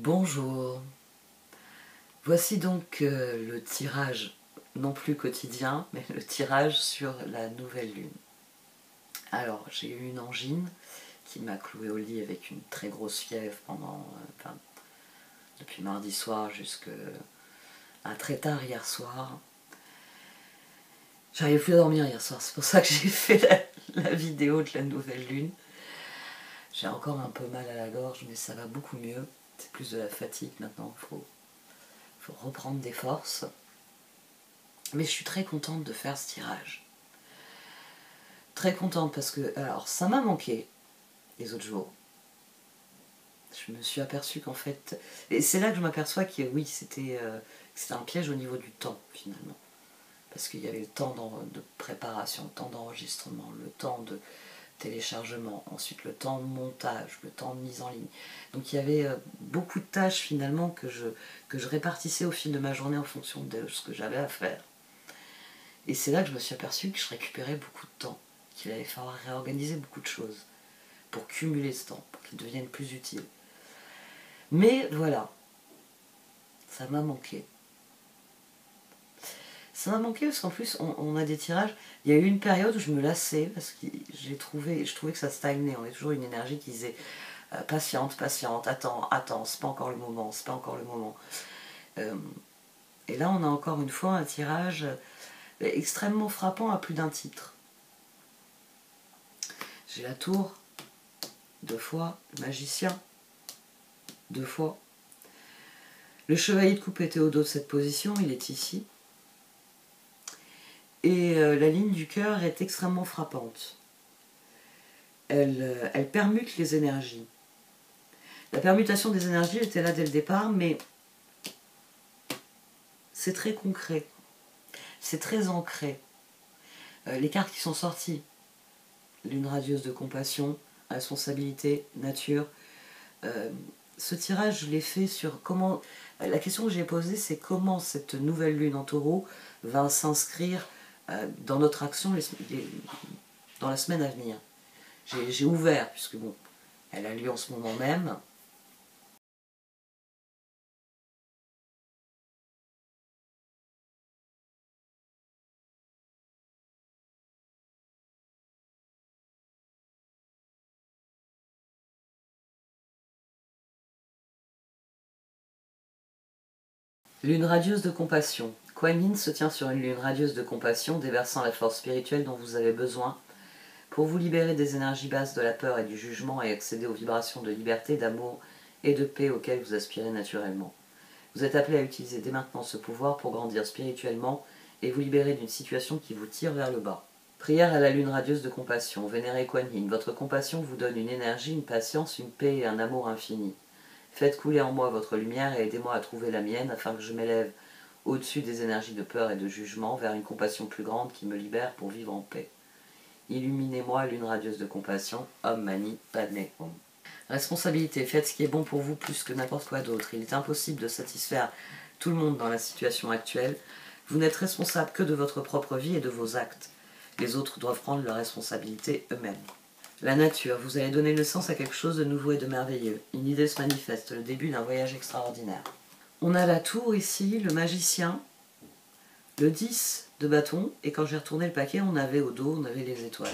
Bonjour, voici donc le tirage, non plus quotidien, mais le tirage sur la nouvelle lune. Alors, j'ai eu une angine qui m'a cloué au lit avec une très grosse fièvre depuis mardi soir jusqu'à très tard hier soir. J'arrivais plus à dormir hier soir, c'est pour ça que j'ai fait la vidéo de la nouvelle lune. J'ai encore un peu mal à la gorge, mais ça va beaucoup mieux. C'est plus de la fatigue maintenant, il faut reprendre des forces. Mais je suis très contente de faire ce tirage. Très contente parce que, alors ça m'a manqué les autres jours. Je me suis aperçue qu'en fait, et c'est là que je m'aperçois que oui, c'était un piège au niveau du temps finalement. Parce qu'il y avait le temps de préparation, le temps d'enregistrement, le temps de téléchargement, ensuite le temps de montage, le temps de mise en ligne. Donc il y avait beaucoup de tâches finalement que je répartissais au fil de ma journée en fonction de ce que j'avais à faire. Et c'est là que je me suis aperçue que je récupérais beaucoup de temps, qu'il allait falloir réorganiser beaucoup de choses pour cumuler ce temps, pour qu'il devienne plus utile. Mais voilà, ça m'a manqué. Ça m'a manqué parce qu'en plus, on a des tirages. Il y a eu une période où je me lassais parce que je trouvais que ça stagnait. On est toujours une énergie qui disait patiente, patiente, attends, c'est pas encore le moment, c'est pas encore le moment. Et là, on a encore une fois un tirage extrêmement frappant à plus d'un titre. J'ai la tour, 2 fois, le magicien, 2 fois. Le chevalier de coupe était au dos de cette position, il est ici. Et la ligne du cœur est extrêmement frappante. Elle permute les énergies. La permutation des énergies était là dès le départ, mais c'est très concret. C'est très ancré. Les cartes qui sont sorties, lune radieuse de compassion, responsabilité, nature. Ce tirage, je l'ai fait sur comment... La question que j'ai posée, c'est comment cette nouvelle lune en taureau va s'inscrire dans notre action dans la semaine à venir. J'ai ouvert, puisque bon, elle a lieu en ce moment même. Lune radieuse de compassion. Kuan Yin se tient sur une lune radieuse de compassion, déversant la force spirituelle dont vous avez besoin pour vous libérer des énergies basses de la peur et du jugement et accéder aux vibrations de liberté, d'amour et de paix auxquelles vous aspirez naturellement. Vous êtes appelé à utiliser dès maintenant ce pouvoir pour grandir spirituellement et vous libérer d'une situation qui vous tire vers le bas. Prière à la lune radieuse de compassion. Vénérez Kuan Yin. Votre compassion vous donne une énergie, une patience, une paix et un amour infini. Faites couler en moi votre lumière et aidez-moi à trouver la mienne afin que je m'élève au-dessus des énergies de peur et de jugement vers une compassion plus grande qui me libère pour vivre en paix. Illuminez-moi, lune radieuse de compassion. Om Mani Padme Hum. Responsabilité. Faites ce qui est bon pour vous plus que n'importe quoi d'autre. Il est impossible de satisfaire tout le monde dans la situation actuelle. Vous n'êtes responsable que de votre propre vie et de vos actes. Les autres doivent prendre leurs responsabilités eux-mêmes. La nature, vous allez donner naissance à quelque chose de nouveau et de merveilleux. Une idée se manifeste, le début d'un voyage extraordinaire. On a la tour ici, le magicien, le 10 de bâton, et quand j'ai retourné le paquet, on avait au dos, on avait les étoiles.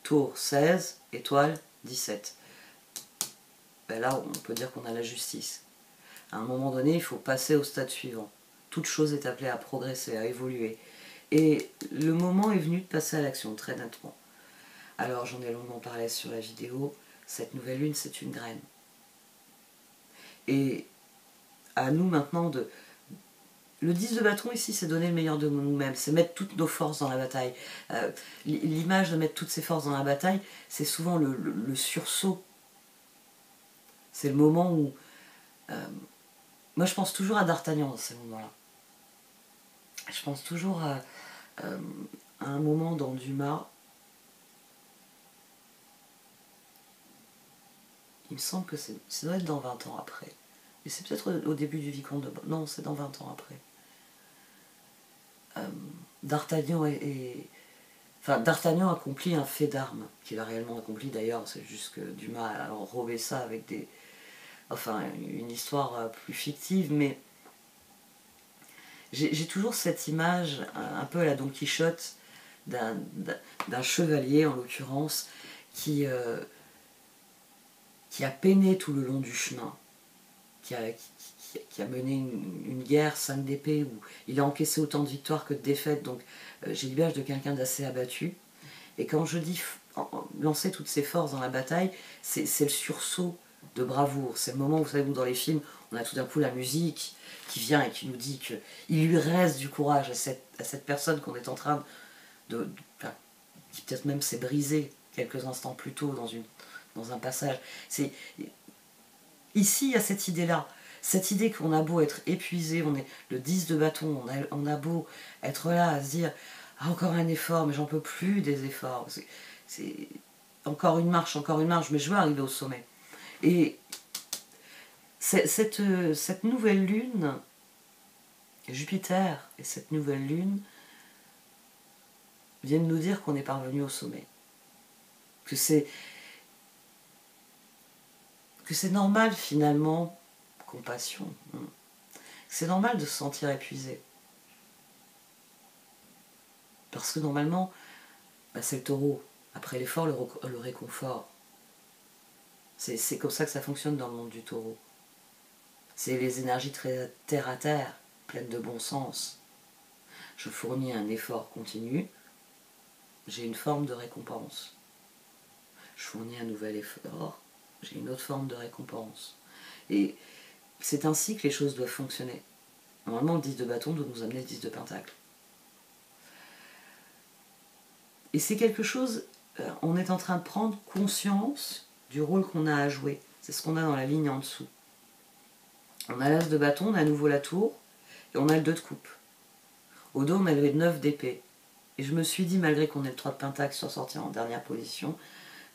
Tour 16, étoile 17. Ben là, on peut dire qu'on a la justice. À un moment donné, il faut passer au stade suivant. Toute chose est appelée à progresser, à évoluer. Et le moment est venu de passer à l'action, très nettement. Alors, j'en ai longuement parlé sur la vidéo, cette nouvelle lune, c'est une graine. Et à nous maintenant de... Le 10 de bâton ici, c'est donner le meilleur de nous-mêmes, c'est mettre toutes nos forces dans la bataille. L'image de mettre toutes ses forces dans la bataille, c'est souvent le sursaut. C'est le moment où... moi, je pense toujours à D'Artagnan dans ces moments-là. Je pense toujours à un moment dans Dumas. Il me semble que ça doit être dans 20 ans après. Et c'est peut-être au début du Vicomte de... Non, c'est dans 20 ans après. D'Artagnan Enfin, D'Artagnan accomplit un fait d'armes, qu'il a réellement accompli d'ailleurs, c'est juste que Dumas a enrobé ça avec enfin une histoire plus fictive, mais j'ai toujours cette image, un peu à la Don Quichotte, d'un chevalier en l'occurrence, qui a peiné tout le long du chemin, qui a mené une guerre 5 d'épée, où il a encaissé autant de victoires que de défaites, donc j'ai l'image de quelqu'un d'assez abattu. Et quand je dis lancer toutes ses forces dans la bataille, c'est le sursaut de bravoure. C'est le moment où, vous savez, dans les films, on a tout d'un coup la musique qui vient et qui nous dit qu'il lui reste du courage à cette personne qu'on est en train enfin, qui peut-être même s'est brisée quelques instants plus tôt dans un passage. Ici, il y a cette idée-là. Cette idée qu'on a beau être épuisé, on est le 10 de bâton, on a beau être là à se dire ah, encore un effort, mais j'en peux plus des efforts. C'est encore une marche, mais je veux arriver au sommet. Et cette nouvelle lune, Jupiter et cette nouvelle lune viennent nous dire qu'on est parvenu au sommet. Que c'est normal finalement, compassion, c'est normal de se sentir épuisé. Parce que normalement, c'est le taureau. Après l'effort, le réconfort. C'est comme ça que ça fonctionne dans le monde du taureau. C'est les énergies très terre à terre, pleines de bon sens. Je fournis un effort continu, j'ai une forme de récompense. Je fournis un nouvel effort, j'ai une autre forme de récompense. Et c'est ainsi que les choses doivent fonctionner. Normalement, le 10 de bâton doit nous amener le 10 de pentacle. Et c'est quelque chose, on est en train de prendre conscience du rôle qu'on a à jouer. C'est ce qu'on a dans la ligne en dessous. On a l'as de bâton, on a à nouveau la tour, et on a le 2 de coupe. Au dos, on a le 9 d'épée. Et je me suis dit, malgré qu'on ait le 3 de pentacle sur sortir en dernière position,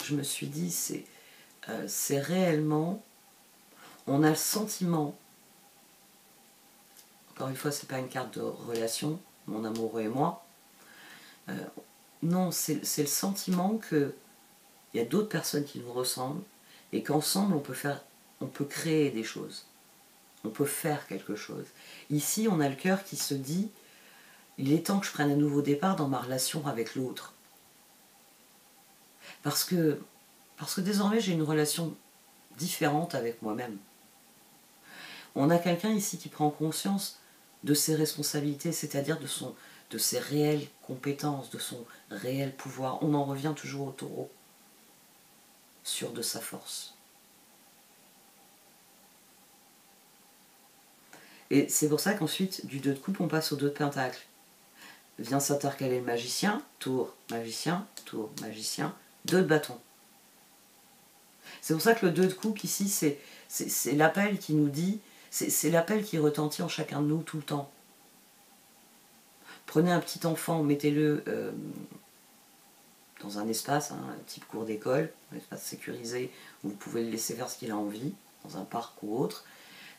je me suis dit, c'est réellement, on a le sentiment, encore une fois, c'est pas une carte de relation, mon amoureux et moi, non, c'est le sentiment qu'il y a d'autres personnes qui nous ressemblent, et qu'ensemble, on peut créer des choses. On peut faire quelque chose. Ici, on a le cœur qui se dit, il est temps que je prenne un nouveau départ dans ma relation avec l'autre. Parce que désormais, j'ai une relation différente avec moi-même. On a quelqu'un ici qui prend conscience de ses responsabilités, c'est-à-dire de ses réelles compétences, de son réel pouvoir. On en revient toujours au taureau, sûr de sa force. Et c'est pour ça qu'ensuite, du 2 de coupe, on passe au 2 de pentacle. Vient s'intercaler le magicien, tour, magicien, 2 de bâton. C'est pour ça que le 2 de coupe ici, c'est l'appel qui nous dit, c'est l'appel qui retentit en chacun de nous tout le temps. Prenez un petit enfant, mettez-le dans un espace, type cours d'école, un espace sécurisé, où vous pouvez le laisser faire ce qu'il a envie, dans un parc ou autre.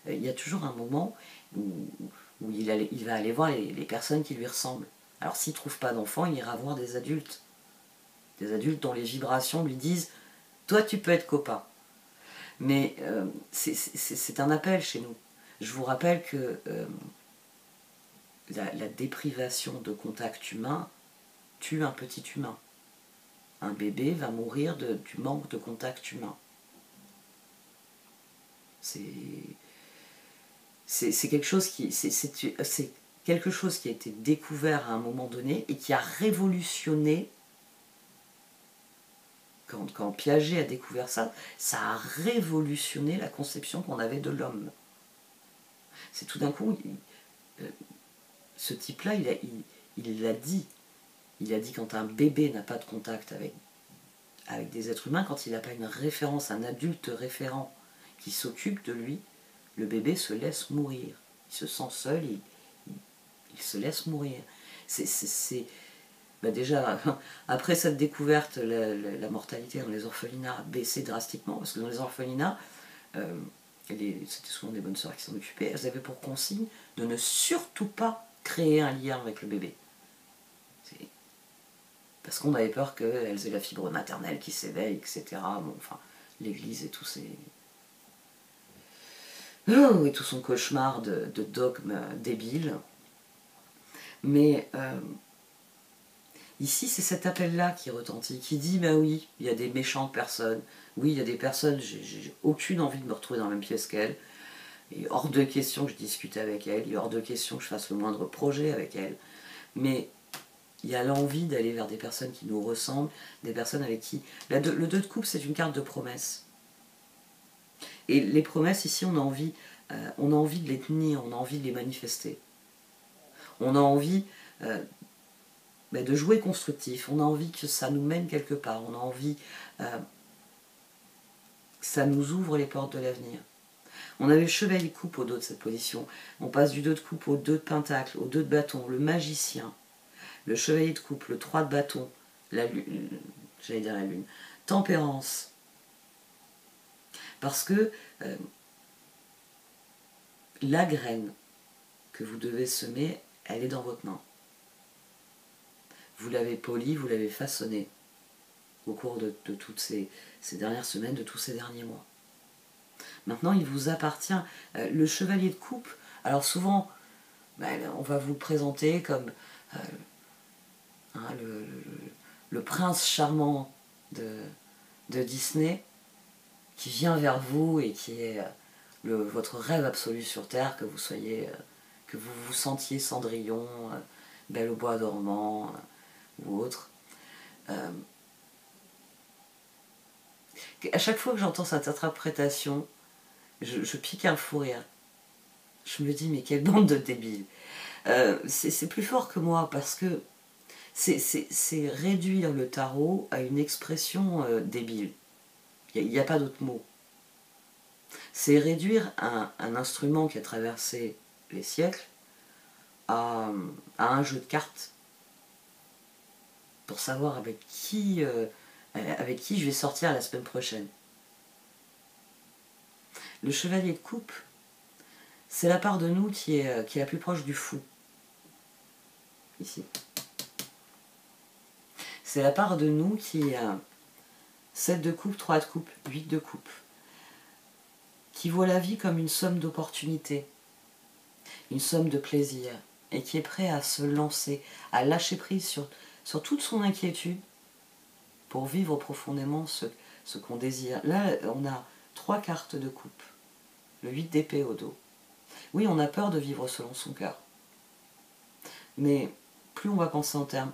Il y a toujours un moment où il va aller voir les personnes qui lui ressemblent. Alors s'il ne trouve pas d'enfants, il ira voir des adultes dont les vibrations lui disent « toi tu peux être copain ». Mais c'est un appel chez nous. Je vous rappelle que la déprivation de contact humain tue un petit humain. Un bébé va mourir du manque de contact humain. C'est quelque chose quelque chose qui a été découvert à un moment donné et qui a révolutionné. Quand Piaget a découvert ça, ça a révolutionné la conception qu'on avait de l'homme. C'est tout d'un coup, ce type-là, il l'a dit. Il a dit quand un bébé n'a pas de contact avec des êtres humains, quand il n'a pas une référence, un adulte référent qui s'occupe de lui, le bébé se laisse mourir. Il se sent seul, il se laisse mourir. Déjà, après cette découverte, la mortalité dans les orphelinats a baissé drastiquement, parce que dans les orphelinats, c'était souvent des bonnes sœurs qui s'en occupaient, elles avaient pour consigne de ne surtout pas créer un lien avec le bébé. Parce qu'on avait peur qu'elles aient la fibre maternelle qui s'éveille, etc. Bon, enfin, l'église et tous ces... Oh, et tout son cauchemar de dogme débile. Mais ici, c'est cet appel-là qui retentit, qui dit, bah oui, il y a des méchantes personnes, oui, il y a des personnes, j'ai aucune envie de me retrouver dans la même pièce qu'elles, il est hors de question que je discute avec elles, il est hors de question que je fasse le moindre projet avec elles, mais il y a l'envie d'aller vers des personnes qui nous ressemblent, des personnes avec qui... le 2 de coupe, c'est une carte de promesses. Et les promesses, ici, on a envie de les tenir, on a envie de les manifester. On a envie de jouer constructif, on a envie que ça nous mène quelque part, on a envie que ça nous ouvre les portes de l'avenir. On avait le chevalier de coupe au dos de cette position. On passe du 2 de coupe au 2 de pentacle, au 2 de bâton, le magicien, le chevalier de coupe, le 3 de bâton, la lune, j'allais dire la lune, tempérance. Parce que la graine que vous devez semer, elle est dans votre main. Vous l'avez polie, vous l'avez façonnée au cours de toutes ces dernières semaines, de tous ces derniers mois. Maintenant, il vous appartient. Le chevalier de coupe, alors souvent, on va vous le présenter comme le prince charmant de Disney qui vient vers vous et qui est votre rêve absolu sur Terre, que vous soyez, que vous vous sentiez Cendrillon, Belle au bois dormant ou autre. À chaque fois que j'entends cette interprétation, je pique un fou rire. Je me dis, mais quelle bande de débiles. C'est plus fort que moi parce que c'est réduire le tarot à une expression débile. Il n'y a pas d'autre mot. C'est réduire un instrument qui a traversé les siècles à un jeu de cartes pour savoir avec qui je vais sortir la semaine prochaine. Le chevalier de coupe, c'est la part de nous qui est la plus proche du fou. Ici. C'est la part de nous qui a 7 de coupe, 3 de coupe, 8 de coupe. Qui voit la vie comme une somme d'opportunités, une somme de plaisir, et qui est prêt à se lancer, à lâcher prise sur toute son inquiétude pour vivre profondément ce qu'on désire. Là, on a 3 cartes de coupe, le 8 d'épée au dos. Oui, on a peur de vivre selon son cœur. Mais plus on va penser en termes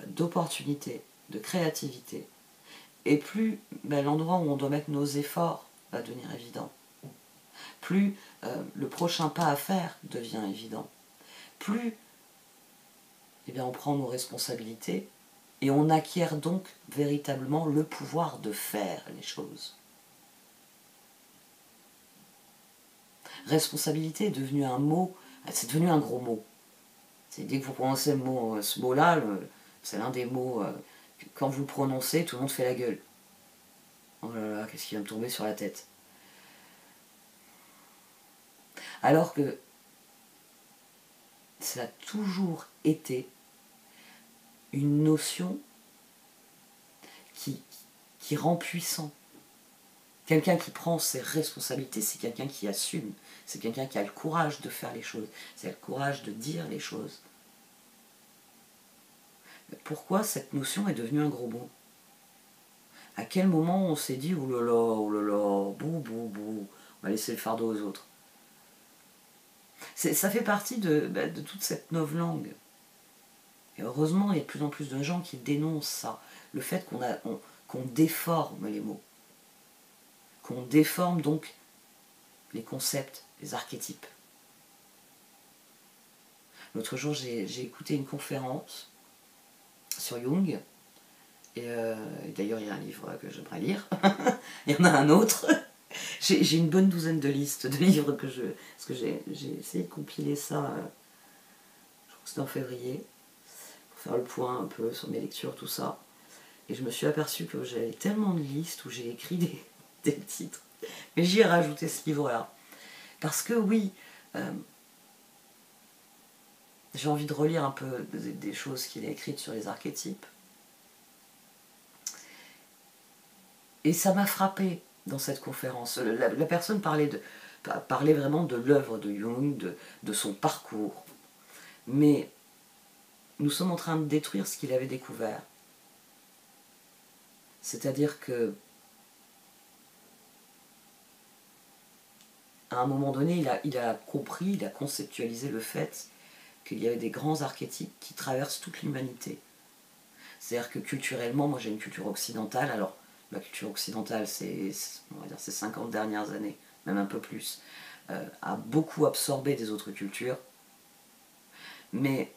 d'opportunité, de créativité, et plus l'endroit où on doit mettre nos efforts va devenir évident. Plus le prochain pas à faire devient évident. Plus on prend nos responsabilités et on acquiert donc véritablement le pouvoir de faire les choses. Responsabilité est devenu un mot, c'est devenu un gros mot. Dès que vous prononcez ce mot-là, c'est l'un des mots, quand vous le prononcez, tout le monde fait la gueule. Oh là là, qu'est-ce qui va me tomber sur la tête? Alors que ça a toujours été une notion qui rend puissant. Quelqu'un qui prend ses responsabilités, c'est quelqu'un qui assume. C'est quelqu'un qui a le courage de faire les choses. C'est le courage de dire les choses. Pourquoi cette notion est devenue un gros mot? À quel moment on s'est dit, oh là là, bou, bou, bou, on va laisser le fardeau aux autres? Ça fait partie de toute cette novlangue. Et heureusement, il y a de plus en plus de gens qui dénoncent ça. Le fait qu'on déforme les mots. Qu'on déforme donc les concepts, les archétypes. L'autre jour, j'ai écouté une conférence sur Jung. Et d'ailleurs, il y a un livre que j'aimerais lire. Il y en a un autre. J'ai une bonne douzaine de listes de livres parce que j'ai essayé de compiler ça, je crois que c'était en février, pour faire le point un peu sur mes lectures, tout ça. Et je me suis aperçue que j'avais tellement de listes où j'ai écrit des titres. Mais j'y ai rajouté ce livre-là. Parce que oui, j'ai envie de relire un peu des choses qu'il a écrites sur les archétypes. Et ça m'a frappée dans cette conférence. La personne parlait parler vraiment de l'œuvre de Jung, de son parcours. Mais nous sommes en train de détruire ce qu'il avait découvert. C'est-à-dire que à un moment donné, il a compris, il a conceptualisé le fait qu'il y avait des grands archétypes qui traversent toute l'humanité. C'est-à-dire que culturellement, moi j'ai une culture occidentale, alors la culture occidentale, c'est on va dire ces 50 dernières années, même un peu plus, a beaucoup absorbé des autres cultures, mais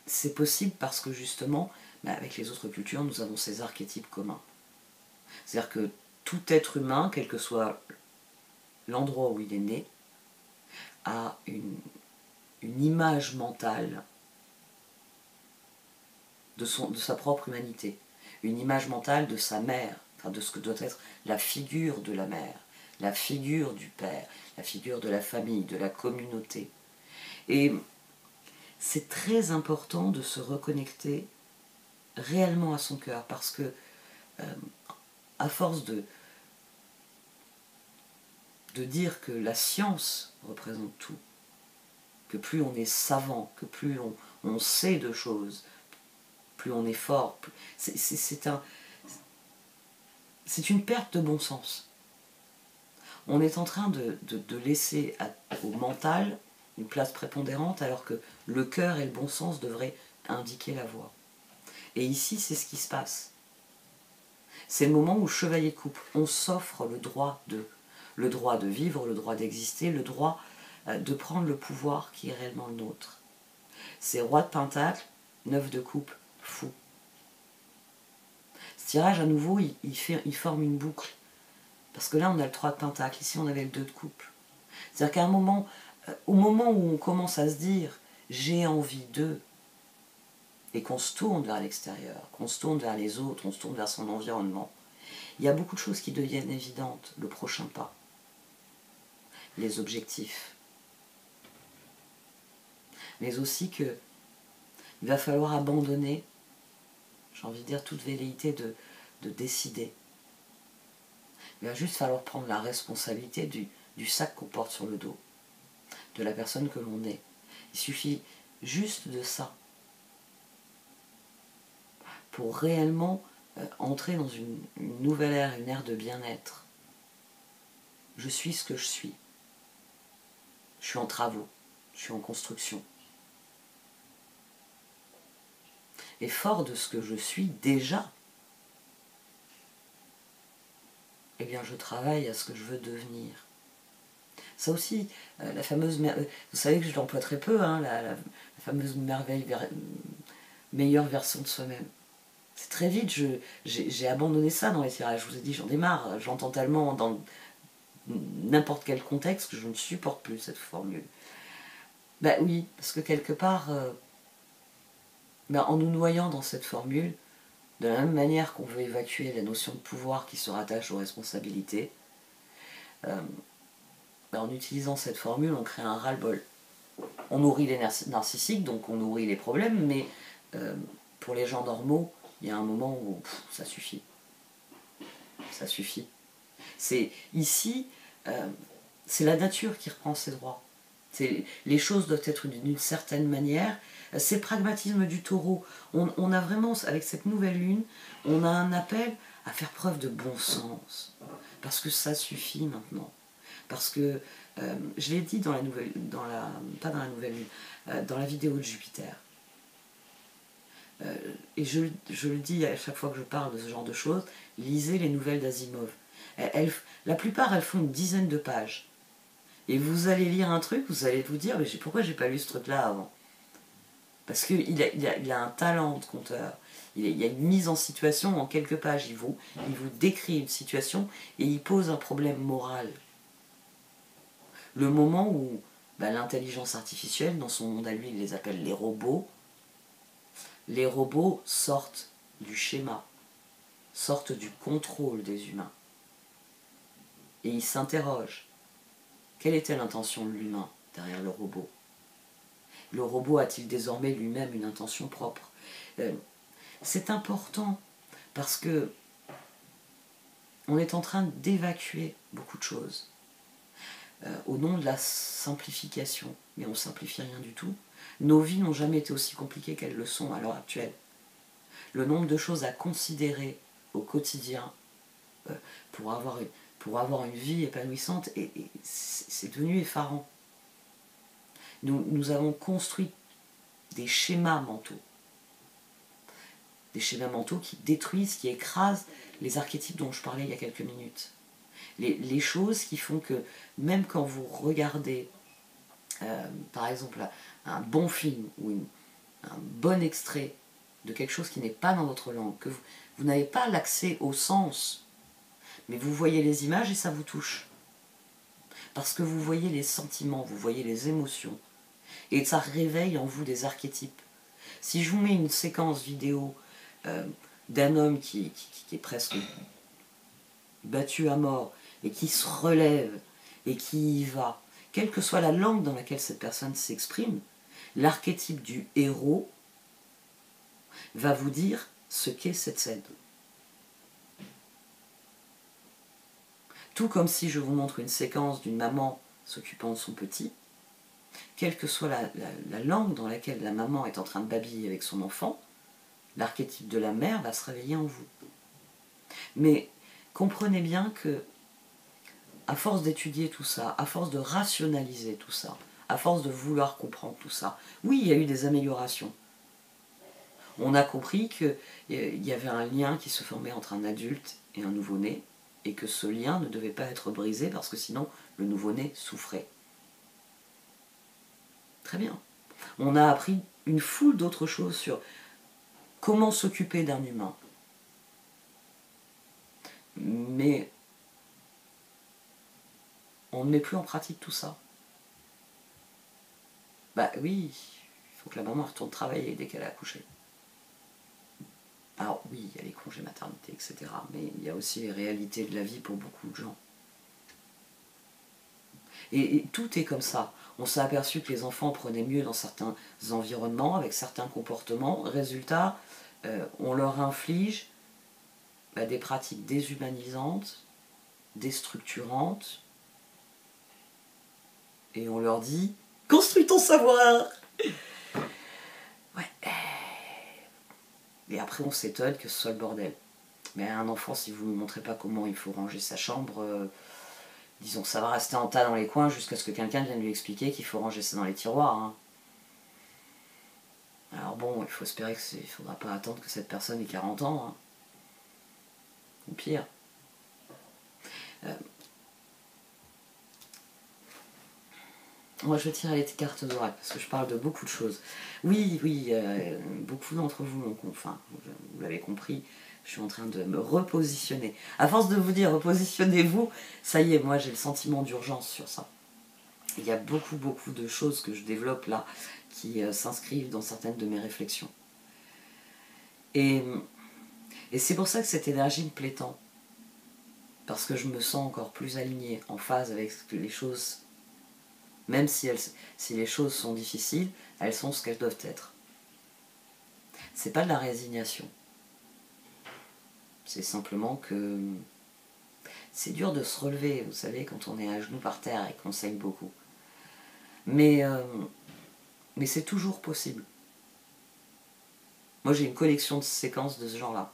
c'est possible parce que justement, avec les autres cultures, nous avons ces archétypes communs. C'est-à-dire que tout être humain, quel que soit l'endroit où il est né, a une image mentale de sa propre humanité, une image mentale de sa mère, enfin de ce que doit être la figure de la mère, la figure du père, la figure de la famille, de la communauté. Et c'est très important de se reconnecter réellement à son cœur, parce que à force de dire que la science représente tout, que plus on est savant, que plus on sait de choses, plus on est fort, c'est une perte de bon sens. On est en train de laisser au mental une place prépondérante, alors que le cœur et le bon sens devraient indiquer la voie. Et ici, c'est ce qui se passe. C'est le moment où chevalier coupe, on s'offre le droit de vivre, le droit d'exister, le droit de prendre le pouvoir qui est réellement le nôtre. C'est roi de pentacle, 9 de coupe, fou. Ce tirage, à nouveau, il forme une boucle. Parce que là, on a le 3 de pentacle, ici on avait le 2 de coupe. C'est-à-dire qu'à un moment, au moment où on commence à se dire « j'ai envie d'eux », et qu'on se tourne vers l'extérieur, qu'on se tourne vers les autres, on se tourne vers son environnement, il y a beaucoup de choses qui deviennent évidentes, le prochain pas, les objectifs. Mais aussi qu'il va falloir abandonner, j'ai envie de dire, toute velléité de décider. Il va juste falloir prendre la responsabilité du sac qu'on porte sur le dos, de la personne que l'on est. Il suffit juste de ça pour réellement entrer dans une nouvelle ère, une ère de bien-être. Je suis ce que je suis. Je suis en travaux, je suis en construction. Et fort de ce que je suis déjà, eh bien je travaille à ce que je veux devenir. Ça aussi, la fameuse... Vous savez que je l'emploie très peu, hein, la fameuse meilleure version de soi-même. C'est très vite, j'ai abandonné ça dans les tirages. Je vous ai dit, j'en ai marre. J'entends tellement dans n'importe quel contexte que je ne supporte plus cette formule. Ben oui, parce que quelque part, en nous noyant dans cette formule, de la même manière qu'on veut évacuer la notion de pouvoir qui se rattache aux responsabilités, en utilisant cette formule, on crée un ras-le-bol. On nourrit les narcissiques, donc on nourrit les problèmes, mais pour les gens normaux, il y a un moment où ça suffit. Ça suffit. C'est ici, c'est la nature qui reprend ses droits. Les choses doivent être d'une certaine manière. C'est le pragmatisme du taureau. On a vraiment, avec cette nouvelle lune, on a un appel à faire preuve de bon sens. Parce que ça suffit maintenant. Parce que, je l'ai dit dans la nouvelle, pas dans la nouvelle lune, dans la vidéo de Jupiter. Et je le dis à chaque fois que je parle de ce genre de choses, lisez les nouvelles d'Asimov. La plupart, elles font une dizaine de pages. Et vous allez lire un truc, vous allez vous dire, mais pourquoi j'ai pas lu ce truc-là avant? Parce qu'il a un talent de conteur. Il y a une mise en situation en quelques pages. Il vous décrit une situation et il pose un problème moral. Le moment où l'intelligence artificielle, dans son monde à lui, il les appelle les robots sortent du schéma, sortent du contrôle des humains. Et ils s'interrogent. Quelle était l'intention de l'humain derrière le robot? Le robot a-t-il désormais lui-même une intention propre? C'est important parce que on est en train d'évacuer beaucoup de choses au nom de la simplification. Mais on ne simplifie rien du tout. Nos vies n'ont jamais été aussi compliquées qu'elles le sont à l'heure actuelle. Le nombre de choses à considérer au quotidien pour avoir une vie épanouissante, c'est devenu effarant. Nous avons construit des schémas mentaux. Des schémas mentaux qui détruisent, qui écrasent les archétypes dont je parlais il y a quelques minutes. Les choses qui font que, même quand vous regardez, par exemple, un bon film ou un bon extrait de quelque chose qui n'est pas dans votre langue, que vous n'avez pas l'accès au sens, mais vous voyez les images et ça vous touche. Parce que vous voyez les sentiments, vous voyez les émotions, et ça réveille en vous des archétypes. Si je vous mets une séquence vidéo d'un homme qui est presque battu à mort, et qui se relève, et qui y va, quelle que soit la langue dans laquelle cette personne s'exprime, l'archétype du héros va vous dire ce qu'est cette scène. Tout comme si je vous montre une séquence d'une maman s'occupant de son petit, quelle que soit la langue dans laquelle la maman est en train de babiller avec son enfant, l'archétype de la mère va se réveiller en vous. Mais comprenez bien que, à force d'étudier tout ça, à force de rationaliser tout ça, à force de vouloir comprendre tout ça, oui, il y a eu des améliorations. On a compris qu'il y avait un lien qui se formait entre un adulte et un nouveau-né, et que ce lien ne devait pas être brisé parce que sinon le nouveau-né souffrait. Très bien. On a appris une foule d'autres choses sur comment s'occuper d'un humain. Mais on ne met plus en pratique tout ça. Bah oui, il faut que la maman retourne travailler dès qu'elle a accouché. Alors oui, il y a les congés maternité, etc. Mais il y a aussi les réalités de la vie pour beaucoup de gens. Et tout est comme ça. On s'est aperçu que les enfants prenaient mieux dans certains environnements, avec certains comportements. Résultat, on leur inflige des pratiques déshumanisantes, déstructurantes, et on leur dit « Construis ton savoir !» Ouais. Et après on s'étonne que ce soit le bordel. Mais un enfant, si vous ne lui montrez pas comment il faut ranger sa chambre, disons que ça va rester en tas dans les coins jusqu'à ce que quelqu'un vienne lui expliquer qu'il faut ranger ça dans les tiroirs. Hein. Alors bon, il faut espérer qu'il ne faudra pas attendre que cette personne ait 40 ans. Hein. Ou pire. Moi, je vais tirer les cartes d'oracle parce que je parle de beaucoup de choses. Oui, beaucoup d'entre vous, enfin, vous l'avez compris, je suis en train de me repositionner. À force de vous dire repositionnez-vous, ça y est, moi j'ai le sentiment d'urgence sur ça. Il y a beaucoup de choses que je développe là qui s'inscrivent dans certaines de mes réflexions. Et c'est pour ça que cette énergie me plaît tant. Parce que je me sens encore plus alignée, en phase avec les choses. Même si les choses sont difficiles, elles sont ce qu'elles doivent être. C'est pas de la résignation. C'est simplement que c'est dur de se relever, vous savez, quand on est à genoux par terre et qu'on saigne beaucoup. Mais c'est toujours possible. Moi j'ai une collection de séquences de ce genre-là.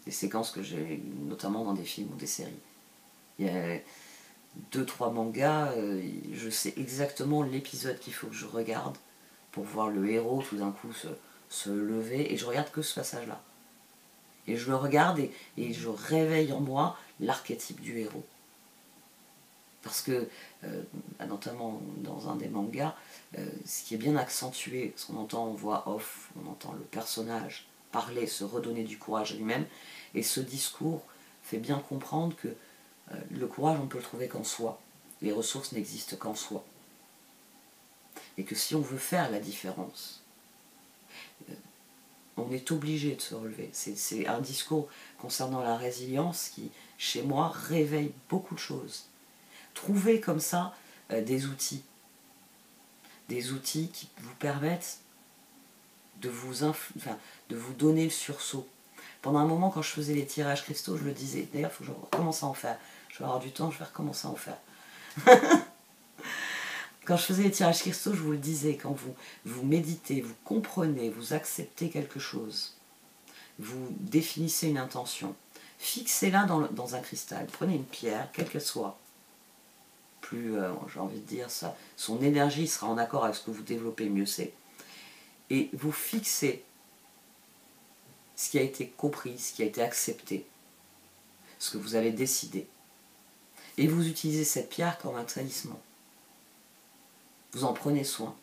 Des séquences que j'ai notamment dans des films ou des séries. Il y a 2-3 mangas, je sais exactement l'épisode qu'il faut que je regarde pour voir le héros tout d'un coup se lever, et je regarde que ce passage-là. Et je le regarde et je réveille en moi l'archétype du héros. Parce que, notamment dans un des mangas, ce qui est bien accentué, parce qu'on entend en voix off, on entend le personnage parler, se redonner du courage à lui-même, et ce discours fait bien comprendre que le courage, on ne peut le trouver qu'en soi. Les ressources n'existent qu'en soi. Et que si on veut faire la différence, on est obligé de se relever. C'est un discours concernant la résilience qui, chez moi, réveille beaucoup de choses. Trouvez comme ça des outils qui vous permettent de vous donner le sursaut. Pendant un moment, quand je faisais les tirages cristaux, je le disais. D'ailleurs, il faut que je recommence à en faire. Je vais avoir du temps, je vais recommencer à en faire. Quand je faisais les tirages cristaux, je vous le disais, quand vous méditez, vous comprenez, vous acceptez quelque chose, vous définissez une intention, fixez-la dans un cristal. Prenez une pierre, quelle qu'elle soit. Plus, j'ai envie de dire ça, son énergie sera en accord avec ce que vous développez, mieux c'est. Et vous fixez ce qui a été compris, ce qui a été accepté, ce que vous avez décidé. Et vous utilisez cette pierre comme un talisman. Vous en prenez soin.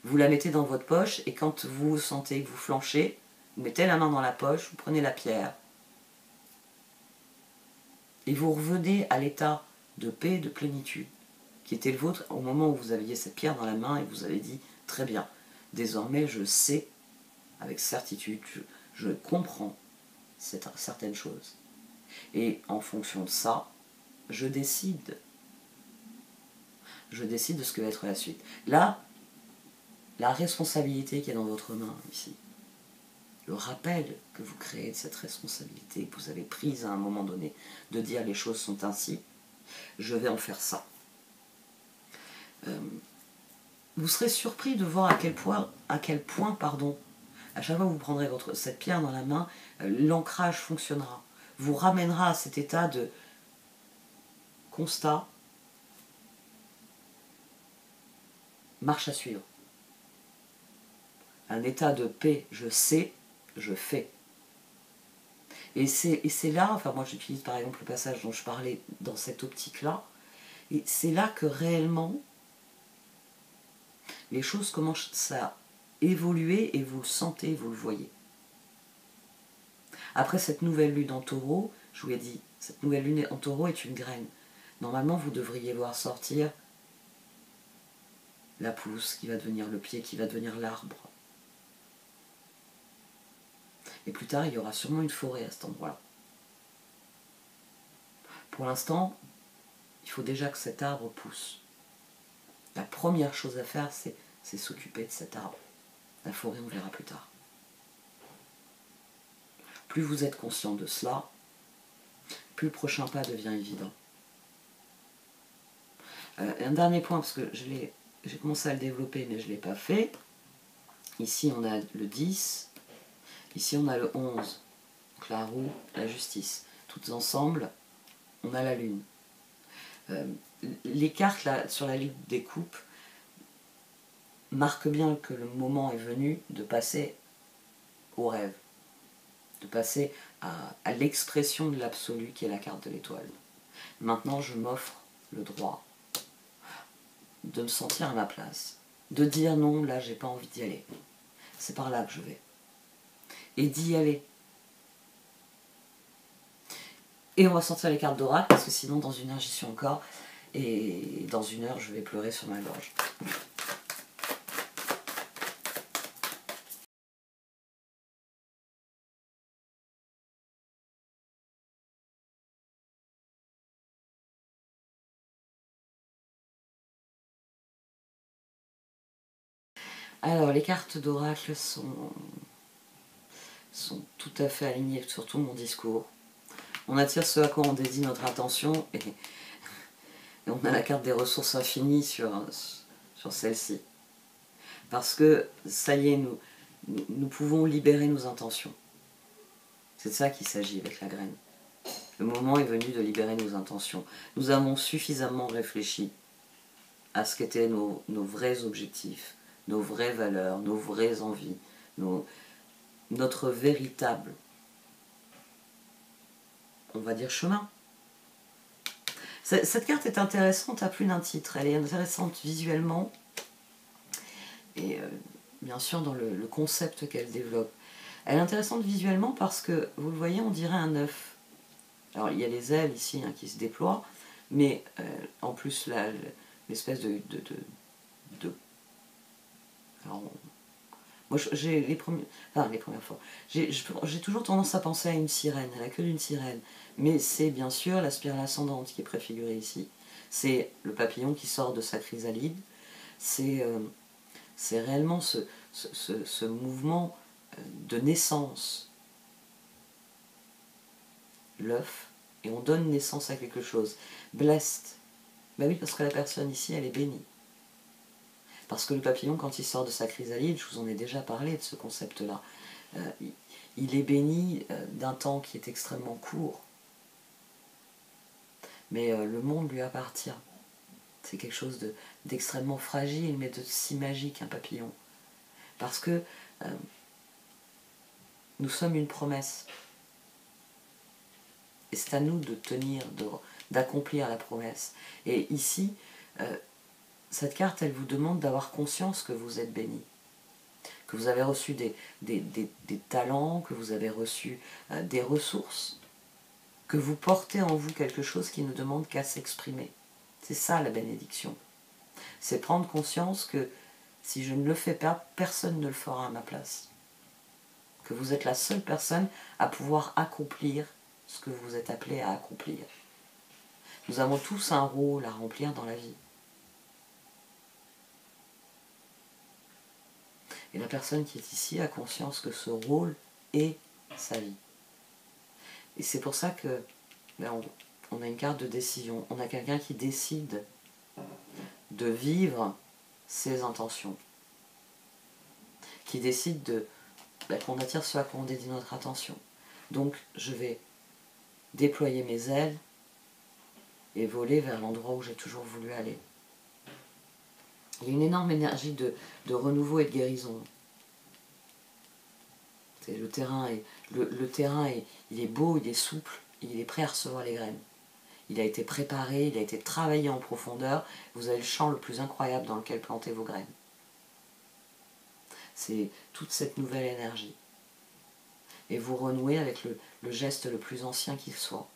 Vous la mettez dans votre poche et quand vous sentez que vous flanchez, vous mettez la main dans la poche, vous prenez la pierre. Et vous revenez à l'état de paix, de plénitude, qui était le vôtre au moment où vous aviez cette pierre dans la main et vous avez dit « Très bien, désormais je sais avec certitude, je comprends certaines choses. Et en fonction de ça, je décide. Je décide de ce que va être la suite. » Là, la responsabilité qui est dans votre main ici, le rappel que vous créez de cette responsabilité que vous avez prise à un moment donné, de dire les choses sont ainsi, je vais en faire ça. Vous serez surpris de voir à quel point, à chaque fois que vous prendrez cette pierre dans la main, l'ancrage fonctionnera, vous ramènera à cet état de constat, marche à suivre. Un état de paix, je sais, je fais. Et c'est là, enfin moi j'utilise par exemple le passage dont je parlais dans cette optique-là, et c'est là que réellement les choses commencent à évoluer et vous le sentez, vous le voyez. Après cette nouvelle lune en taureau, je vous l'ai dit, cette nouvelle lune en taureau est une graine. Normalement vous devriez voir sortir la pousse qui va devenir le pied, qui va devenir l'arbre. Et plus tard, il y aura sûrement une forêt à cet endroit-là. Pour l'instant, il faut déjà que cet arbre pousse. La première chose à faire, c'est s'occuper de cet arbre. La forêt, on verra plus tard. Plus vous êtes conscient de cela, plus le prochain pas devient évident. Un dernier point, parce que j'ai commencé à le développer, mais je ne l'ai pas fait. Ici, on a le 10. Ici, on a le 11. Donc la roue, la justice. Toutes ensemble, on a la lune. Les cartes là, sur la ligne des coupes marquent bien que le moment est venu de passer au rêve, de passer à l'expression de l'absolu qui est la carte de l'étoile. Maintenant, je m'offre le droit de me sentir à ma place, de dire non, là, j'ai pas envie d'y aller. C'est par là que je vais. Et d'y aller. Et on va sortir les cartes d'oracle, parce que sinon, dans une heure, j'y suis encore. Et dans une heure, je vais pleurer sur ma gorge. Alors, les cartes d'oracle sont tout à fait alignées sur tout mon discours. On attire ce à quoi on dédie notre attention et on a la carte des ressources infinies sur celle-ci. Parce que, ça y est, nous pouvons libérer nos intentions. C'est de ça qu'il s'agit avec la graine. Le moment est venu de libérer nos intentions. Nous avons suffisamment réfléchi à ce qu'étaient nos vrais objectifs, nos vraies valeurs, nos vraies envies, notre véritable, on va dire, chemin. Cette carte est intéressante à plus d'un titre. Elle est intéressante visuellement et bien sûr dans le concept qu'elle développe. Elle est intéressante visuellement parce que, vous le voyez, on dirait un œuf. Alors il y a les ailes ici hein, qui se déploient, mais en plus l'espèce de alors, moi j'ai les premières fois, j'ai toujours tendance à penser à une sirène, à la queue d'une sirène, mais c'est bien sûr la spirale ascendante qui est préfigurée ici. C'est le papillon qui sort de sa chrysalide, c'est réellement ce mouvement de naissance l'œuf et on donne naissance à quelque chose. Blessed. Ben oui, parce que la personne ici, elle est bénie. Parce que le papillon, quand il sort de sa chrysalide, je vous en ai déjà parlé de ce concept-là, il est béni d'un temps qui est extrêmement court. Mais le monde lui appartient. C'est quelque chose d'extrêmement fragile, mais de si magique, un papillon. Parce que nous sommes une promesse. Et c'est à nous de tenir, d'accomplir la promesse. Et ici, cette carte, elle vous demande d'avoir conscience que vous êtes béni. Que vous avez reçu des talents, que vous avez reçu des ressources, que vous portez en vous quelque chose qui ne demande qu'à s'exprimer. C'est ça la bénédiction. C'est prendre conscience que si je ne le fais pas, personne ne le fera à ma place. Que vous êtes la seule personne à pouvoir accomplir ce que vous êtes appelé à accomplir. Nous avons tous un rôle à remplir dans la vie. Et la personne qui est ici a conscience que ce rôle est sa vie. Et c'est pour ça que on a une carte de décision. On a quelqu'un qui décide de vivre ses intentions. Qui décide qu'on attire ce à quoi on dédie notre attention. Donc je vais déployer mes ailes et voler vers l'endroit où j'ai toujours voulu aller. Il y a une énorme énergie de renouveau et de guérison. Le terrain il est beau, il est souple, il est prêt à recevoir les graines. Il a été préparé, il a été travaillé en profondeur. Vous avez le champ le plus incroyable dans lequel planter vos graines. C'est toute cette nouvelle énergie. Et vous renouez avec le geste le plus ancien qu'il soit.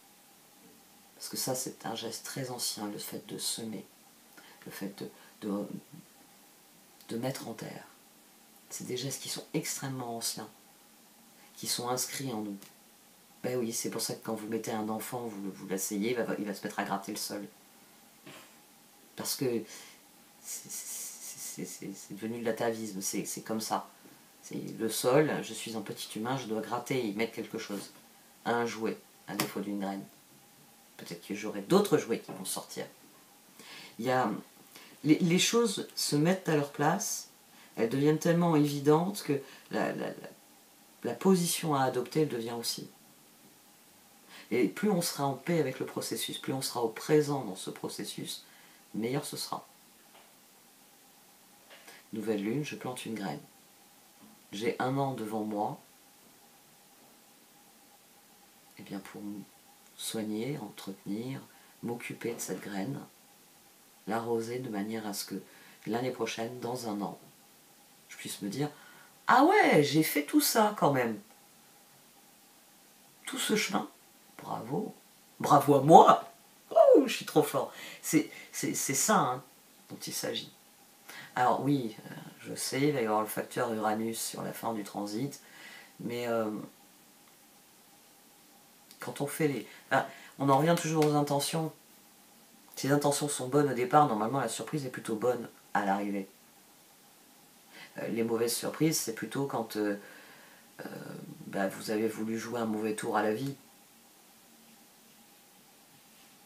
Parce que ça, c'est un geste très ancien, le fait de semer, le fait de mettre en terre. C'est des gestes qui sont extrêmement anciens, qui sont inscrits en nous. Ben oui, c'est pour ça que quand vous mettez un enfant, vous l'asseyez, il va se mettre à gratter le sol. Parce que c'est devenu de l'atavisme, c'est comme ça. C'est le sol, je suis un petit humain, je dois gratter et y mettre quelque chose. Un jouet, à défaut d'une graine. Peut-être que j'aurai d'autres jouets qui vont sortir. Les choses se mettent à leur place, elles deviennent tellement évidentes que la position à adopter, elle devient aussi. Et plus on sera en paix avec le processus, plus on sera au présent dans ce processus, meilleur ce sera. Nouvelle lune, je plante une graine. J'ai 1 an devant moi, et bien pour soigner, entretenir, m'occuper de cette graine, l'arroser de manière à ce que l'année prochaine, dans 1 an, je puisse me dire « Ah ouais, j'ai fait tout ça quand même. Tout ce chemin, bravo. Bravo à moi. Oh, je suis trop fort. » C'est ça hein, dont il s'agit. Alors oui, je sais, il va y avoir le facteur Uranus sur la fin du transit, mais quand on fait les... on en revient toujours aux intentions. Si les intentions sont bonnes au départ, normalement la surprise est plutôt bonne à l'arrivée. Les mauvaises surprises, c'est plutôt quand vous avez voulu jouer un mauvais tour à la vie.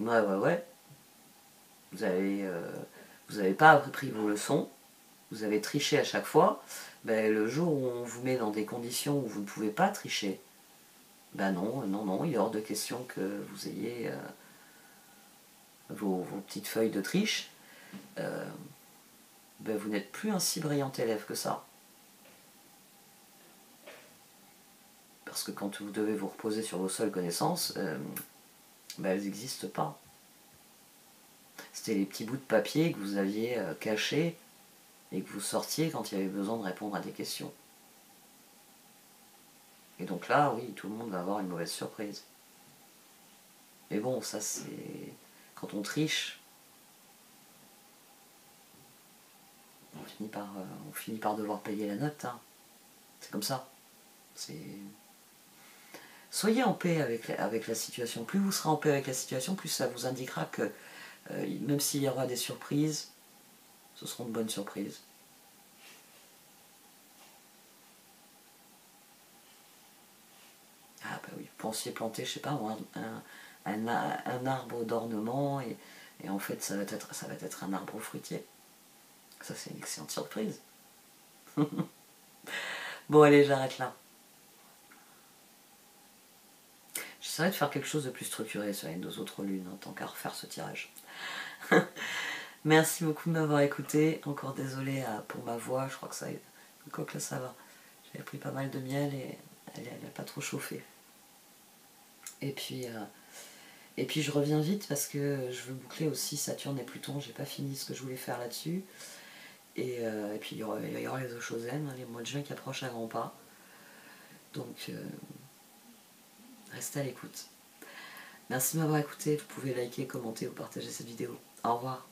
Ouais. Vous avez pas appris vos leçons, vous avez triché à chaque fois. Le jour où on vous met dans des conditions où vous ne pouvez pas tricher, non, il est hors de question que vous ayez vos petites feuilles de triche. Vous n'êtes plus un si brillant élève que ça. Parce que quand vous devez vous reposer sur vos seules connaissances, elles n'existent pas. C'était les petits bouts de papier que vous aviez cachés et que vous sortiez quand il y avait besoin de répondre à des questions. Et donc là, oui, tout le monde va avoir une mauvaise surprise. Mais bon, ça c'est... Quand on triche, on finit par devoir payer la note. Hein. C'est comme ça. Soyez en paix avec la situation. Plus vous serez en paix avec la situation, plus ça vous indiquera que même s'il y aura des surprises, ce seront de bonnes surprises. Ah bah oui, pensiez planter, je sais pas, un arbre d'ornement, et en fait ça va être un arbre fruitier. Ça c'est une excellente surprise. Bon allez, j'arrête là. J'essaierai de faire quelque chose de plus structuré sur les 2 autres lunes, en tant qu'à refaire ce tirage. Merci beaucoup de m'avoir écouté. Encore désolé pour ma voix, je crois que ça... Quoique là ça va. J'avais pris pas mal de miel et elle n'a pas trop chauffé. Et puis je reviens vite parce que je veux boucler aussi Saturne et Pluton. J'ai pas fini ce que je voulais faire là-dessus. Et puis il y aura les Oshozen, les mois de juin qui approchent à grands pas. Donc restez à l'écoute. Merci de m'avoir écouté. Vous pouvez liker, commenter ou partager cette vidéo. Au revoir.